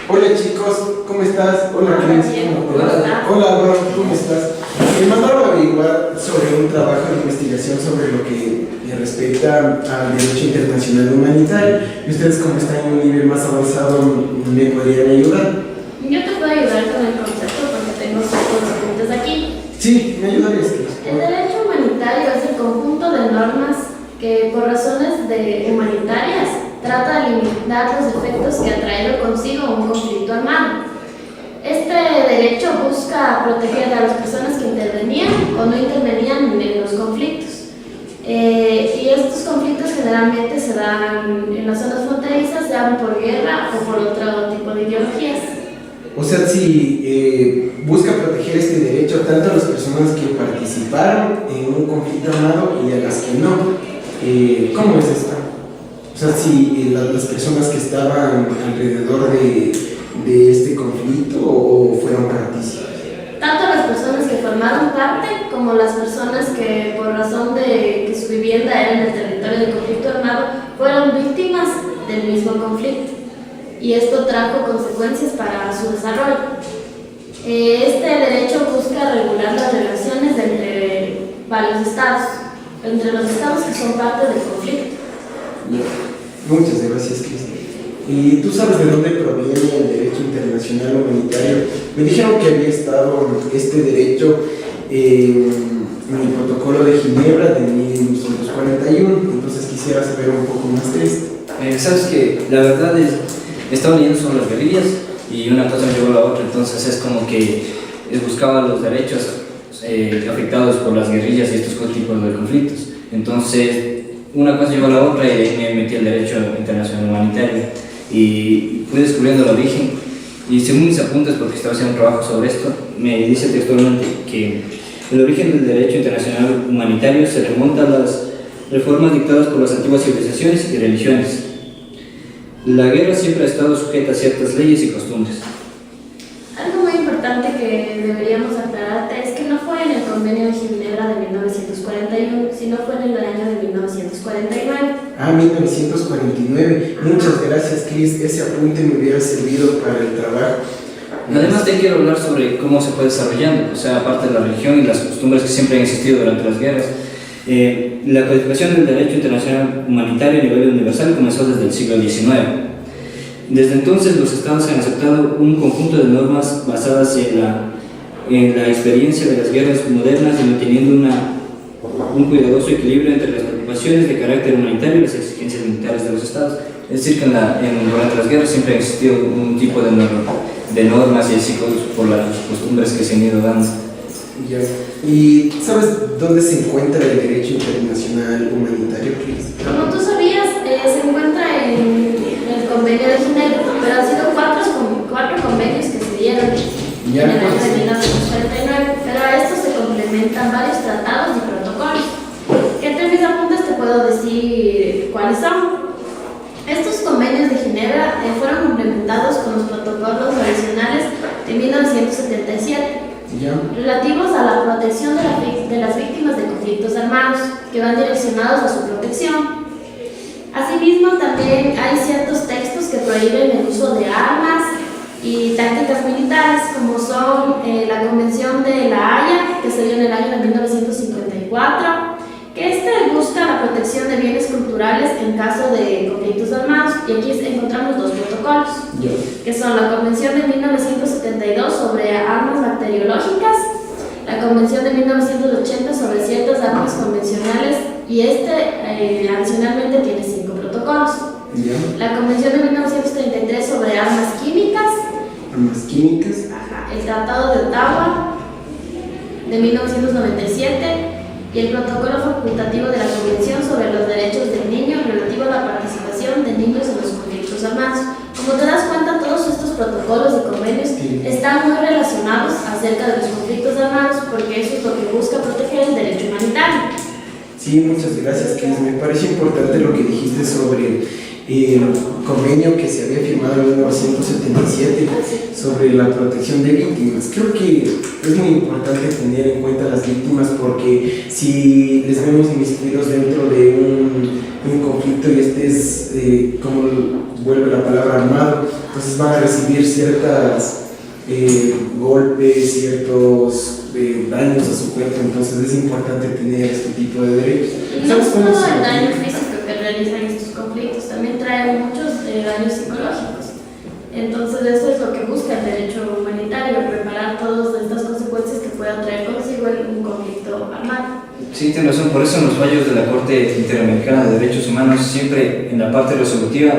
Hola chicos, ¿cómo estás? Hola Cris, ¿cómo te va? Hola. Hola Álvaro, ¿cómo estás? Me mandaron a averiguar sobre un trabajo de investigación sobre lo que respecta al derecho internacional humanitario. Y ustedes, como están en un nivel más avanzado, ¿me podrían ayudar? Yo te puedo ayudar con el concepto porque tengo ciertos apuntes aquí. Sí, me ayudarías, Cris. El derecho humanitario es el conjunto de normas que por razones humanitarias trata de limitar los efectos que ha traído consigo un conflicto armado. Este derecho busca proteger a las personas que intervenían o no intervenían en los conflictos. Y estos conflictos generalmente se dan en las zonas fronterizas, sean por guerra o por otro tipo de ideologías. O sea, si busca proteger este derecho tanto a las personas que participaron en un conflicto armado y a las que no. ¿Cómo es esto? O sea, si las personas que estaban alrededor de este conflicto o fueron partícipes. Tanto las personas que formaron parte como las personas que por razón de que su vivienda era en el territorio del conflicto armado fueron víctimas del mismo conflicto. Y esto trajo consecuencias para su desarrollo. Este derecho busca regular las relaciones entre varios estados, entre los estados que son parte del conflicto. Muchas gracias, Cristian. ¿Y tú sabes de dónde proviene el derecho internacional humanitario? Me dijeron que había estado este derecho en el protocolo de Ginebra de 1941, entonces quisiera saber un poco más de esto. Sabes que la verdad es, estaba leyendo sobre las guerrillas y una cosa me llevó a la otra, entonces es como que buscaba los derechos afectados por las guerrillas y estos tipos de conflictos. Entonces una cosa llevó a la otra y ahí me metí al derecho internacional humanitario y fui descubriendo el origen. Y según mis apuntes, porque estaba haciendo un trabajo sobre esto, me dice textualmente que el origen del derecho internacional humanitario se remonta a las reformas dictadas por las antiguas civilizaciones y religiones. La guerra siempre ha estado sujeta a ciertas leyes y costumbres. Algo muy importante que deberíamos aclararte es que no fue en el Convenio de Ginebra de 1941, sino fue en el año de 1949. Ah, 1949. Muchas gracias, Cris. Ese apunte me hubiera servido para el trabajo. Además, te quiero hablar sobre cómo se fue desarrollando, o sea, aparte de la religión y las costumbres que siempre han existido durante las guerras. La codificación del derecho internacional humanitario a nivel universal comenzó desde el siglo XIX. Desde entonces, los estados han aceptado un conjunto de normas basadas en la experiencia de las guerras modernas y manteniendo un cuidadoso equilibrio entre las preocupaciones de carácter humanitario y las exigencias militares de los estados. Es decir, que durante las guerras siempre ha existido un tipo de normas y así por las costumbres que se han ido dando. Ya. ¿Y sabes dónde se encuentra el derecho internacional humanitario, Cris? Como tú sabías, se encuentra en el Convenio de Ginebra, pero han sido cuatro convenios que se dieron en el año de 1949, pero a esto se complementan varios tratados y protocolos. Que entre mis apuntes te puedo decir cuáles son. Estos convenios de Ginebra fueron complementados con los protocolos adicionales de 1977. Relativos a la protección de las víctimas de conflictos armados, que van direccionados a su protección. Asimismo, también hay ciertos textos que prohíben el uso de armas y tácticas militares, como son la Convención de La Haya, que se dio en el año de 1954, que busca la protección de bienes culturales en caso de conflictos armados, y aquí encontramos dos protocolos, que son la Convención de 1972 sobre armas bacteriológicas, la Convención de 1980 sobre ciertas armas convencionales, y adicionalmente tiene 5 protocolos. La Convención de 1933 sobre armas químicas. Armas químicas. El Tratado de Ottawa de 1997 y el Protocolo Facultativo de la Convención sobre los Derechos del Niño relativo a la participación de niños en los conflictos armados. Como te das cuenta, todos estos protocolos y convenios están muy relacionados acerca de los conflictos armados, porque eso es lo que busca proteger el derecho humanitario. Sí, muchas gracias, Cris. Me parece importante lo que dijiste sobre el convenio que se había firmado en 1977 sobre la protección de víctimas. Creo que es muy importante tener en cuenta a las víctimas, porque si les vemos inmiscuidos dentro de un conflicto y este es, como vuelve la palabra, armado, entonces van a recibir ciertas golpes, ciertos daños a su cuerpo. Entonces es importante tener este tipo de derechos. No solo el daño físico que realizan estos conflictos, también trae muchos daños psicológicos. Entonces eso es lo que busca el derecho humanitario, preparar todas estas consecuencias que pueda traer consigo un conflicto armado. Sí, tiene razón. Por eso en los fallos de la Corte Interamericana de Derechos Humanos, siempre en la parte resolutiva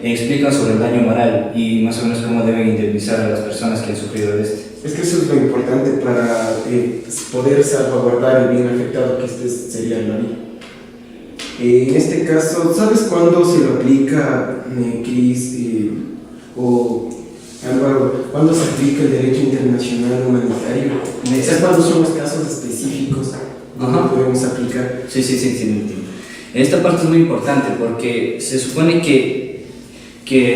explican sobre el daño moral y más o menos cómo deben indemnizar a las personas que han sufrido de este. Es que eso es lo importante para poder salvaguardar el bien afectado, que este sería la vida. En este caso, ¿sabes cuándo se lo aplica, Cris o Álvaro? ¿Cuándo se aplica el derecho internacional humanitario? ¿Sabes cuándo son los casos específicos donde podemos aplicar? Sí. Esta parte es muy importante porque se supone que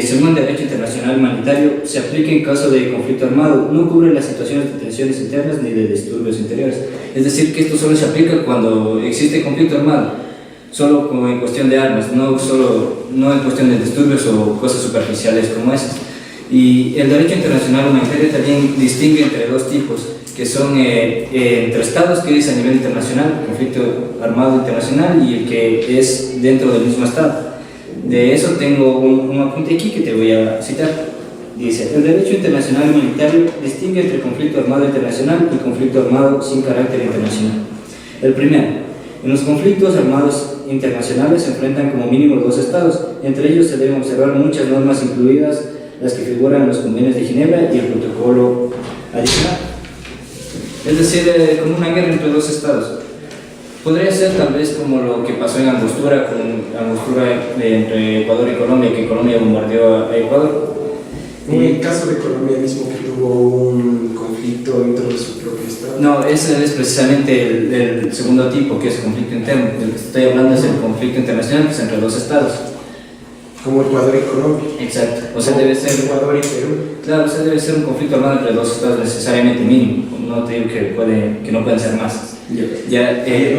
según el derecho internacional humanitario se aplica en caso de conflicto armado, no cubre las situaciones de tensiones internas ni de disturbios interiores. Es decir, que esto solo se aplica cuando existe conflicto armado, solo como en cuestión de armas, no en cuestión de disturbios o cosas superficiales como esas. Y el derecho internacional humanitario también distingue entre dos tipos, que son entre estados, que es a nivel internacional, conflicto armado internacional, y el que es dentro del mismo estado. De eso tengo un apunte aquí que te voy a citar. Dice: el derecho internacional humanitario distingue entre conflicto armado internacional y conflicto armado sin carácter internacional. El primero: en los conflictos armados internacionales se enfrentan como mínimo dos estados. Entre ellos se deben observar muchas normas, incluidas las que figuran en los convenios de Ginebra y el protocolo adicional. Es decir, como una guerra entre dos estados. Podría ser tal vez como lo que pasó en Angostura, entre Ecuador y Colombia, que Colombia bombardeó a Ecuador. En el caso de Colombia mismo, que tuvo un conflicto dentro de su propio estado. No, ese es precisamente el segundo tipo, que es el conflicto interno. Del que estoy hablando es el conflicto internacional, que es entre dos estados. Como Ecuador y Colombia. Exacto. O sea, debe ser Ecuador y Perú. Claro, o sea, debe ser un conflicto armado entre dos estados necesariamente mínimo. No te digo que no pueden ser más.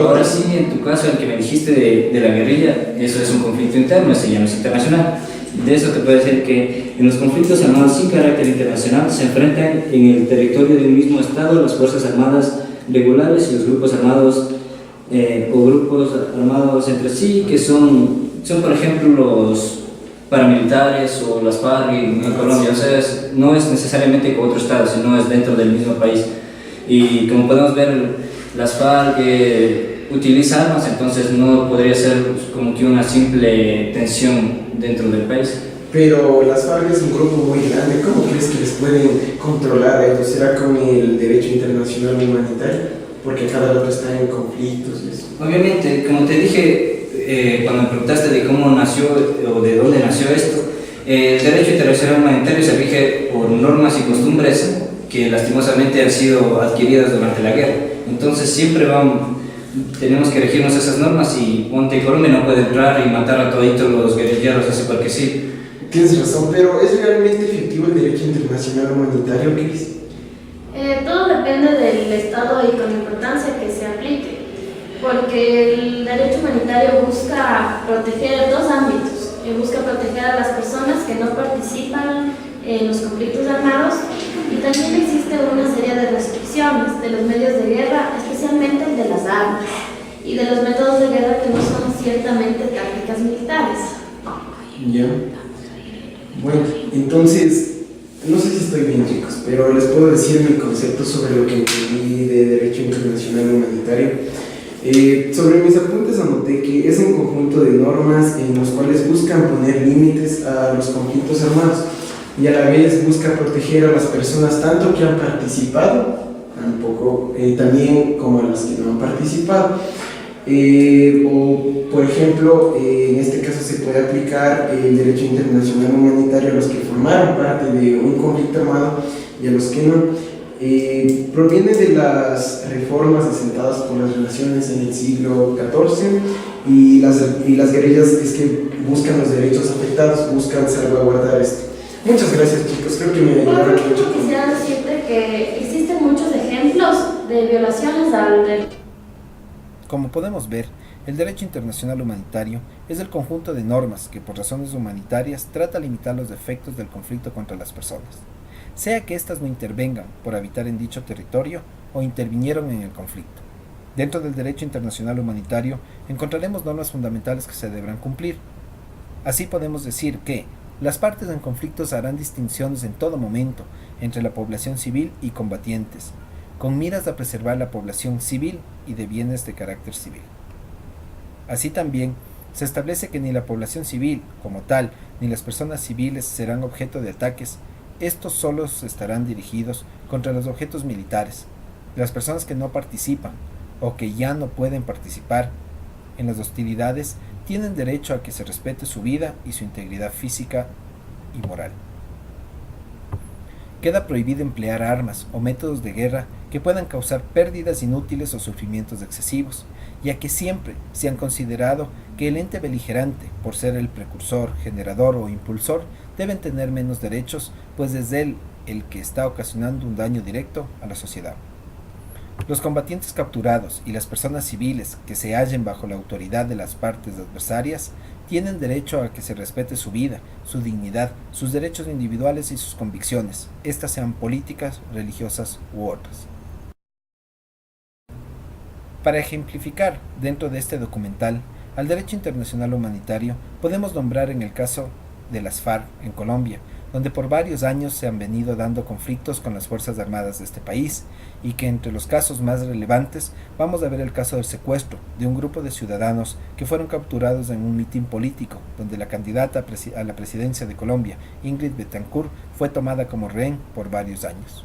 Ahora sí, en tu caso, el que me dijiste de la guerrilla, eso es un conflicto interno, se llama internacional. De eso te puedo decir que en los conflictos armados sin carácter internacional se enfrentan en el territorio de un mismo estado las fuerzas armadas regulares y los grupos armados o grupos armados entre sí, que son por ejemplo los paramilitares o las FARC en Colombia. O sea, no es necesariamente con otro estado, sino es dentro del mismo país. Y como podemos ver, las FARC utiliza armas, entonces no podría ser como que una simple tensión dentro del país. Pero las FARC es un grupo muy grande. ¿Cómo crees que les pueden controlar a ellos? ¿Será con el derecho internacional humanitario? Porque cada uno está en conflictos y eso. Obviamente, como te dije cuando me preguntaste de cómo nació o de dónde nació esto, el derecho internacional humanitario se rige por normas y costumbres que lastimosamente han sido adquiridas durante la guerra. Entonces siempre tenemos que regirnos esas normas, y ponte Colombia no puede entrar y matar a toditos los guerrilleros así porque sí. Tienes razón, pero ¿es realmente efectivo el derecho internacional humanitario, Cris? Todo depende del estado y con la importancia que se aplique, porque el derecho humanitario busca proteger dos ámbitos. Busca proteger a las personas que no participan en los conflictos armados, y también existe una serie de restricciones de los medios de guerra, especialmente el de las armas y de los métodos de guerra que no son ciertamente tácticas militares. Ya. Bueno, entonces, no sé si estoy bien, chicos, pero les puedo decir mi concepto sobre lo que entendí de derecho internacional humanitario. Sobre mis apuntes anoté que es un conjunto de normas en los cuales buscan poner límites a los conflictos armados, y a la vez busca proteger a las personas tanto que han participado, también como a las que no han participado. O, por ejemplo, en este caso se puede aplicar el derecho internacional humanitario a los que formaron parte de un conflicto armado y a los que no. proviene de las reformas asentadas por las relaciones en el siglo XIV y las guerrillas es que buscan los derechos afectados, buscan salvaguardar esto. Muchas gracias, chicos, creo que me ayudaron mucho. Yo quisiera decirte que existen muchos ejemplos de violaciones al derecho. Como podemos ver, el derecho internacional humanitario es el conjunto de normas que por razones humanitarias trata de limitar los efectos del conflicto contra las personas, sea que éstas no intervengan por habitar en dicho territorio o intervinieron en el conflicto. Dentro del derecho internacional humanitario encontraremos normas fundamentales que se deberán cumplir. Así podemos decir que las partes en conflictos harán distinciones en todo momento entre la población civil y combatientes, con miras a preservar la población civil y de bienes de carácter civil. Así también, se establece que ni la población civil, como tal, ni las personas civiles serán objeto de ataques. Estos solos estarán dirigidos contra los objetos militares. Las personas que no participan o que ya no pueden participar en las hostilidades tienen derecho a que se respete su vida y su integridad física y moral. Queda prohibido emplear armas o métodos de guerra que puedan causar pérdidas inútiles o sufrimientos excesivos, ya que siempre se han considerado que el ente beligerante, por ser el precursor, generador o impulsor, deben tener menos derechos, pues es él el que está ocasionando un daño directo a la sociedad. Los combatientes capturados y las personas civiles que se hallen bajo la autoridad de las partes adversarias tienen derecho a que se respete su vida, su dignidad, sus derechos individuales y sus convicciones, estas sean políticas, religiosas u otras. Para ejemplificar dentro de este documental al derecho internacional humanitario, podemos nombrar en el caso de las FARC en Colombia, donde por varios años se han venido dando conflictos con las Fuerzas Armadas de este país, y que entre los casos más relevantes vamos a ver el caso del secuestro de un grupo de ciudadanos que fueron capturados en un mitin político, donde la candidata a la presidencia de Colombia, Ingrid Betancourt, fue tomada como rehén por varios años.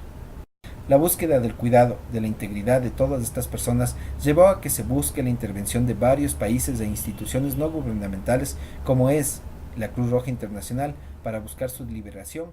La búsqueda del cuidado de la integridad de todas estas personas llevó a que se busque la intervención de varios países e instituciones no gubernamentales como es la Cruz Roja Internacional para buscar su liberación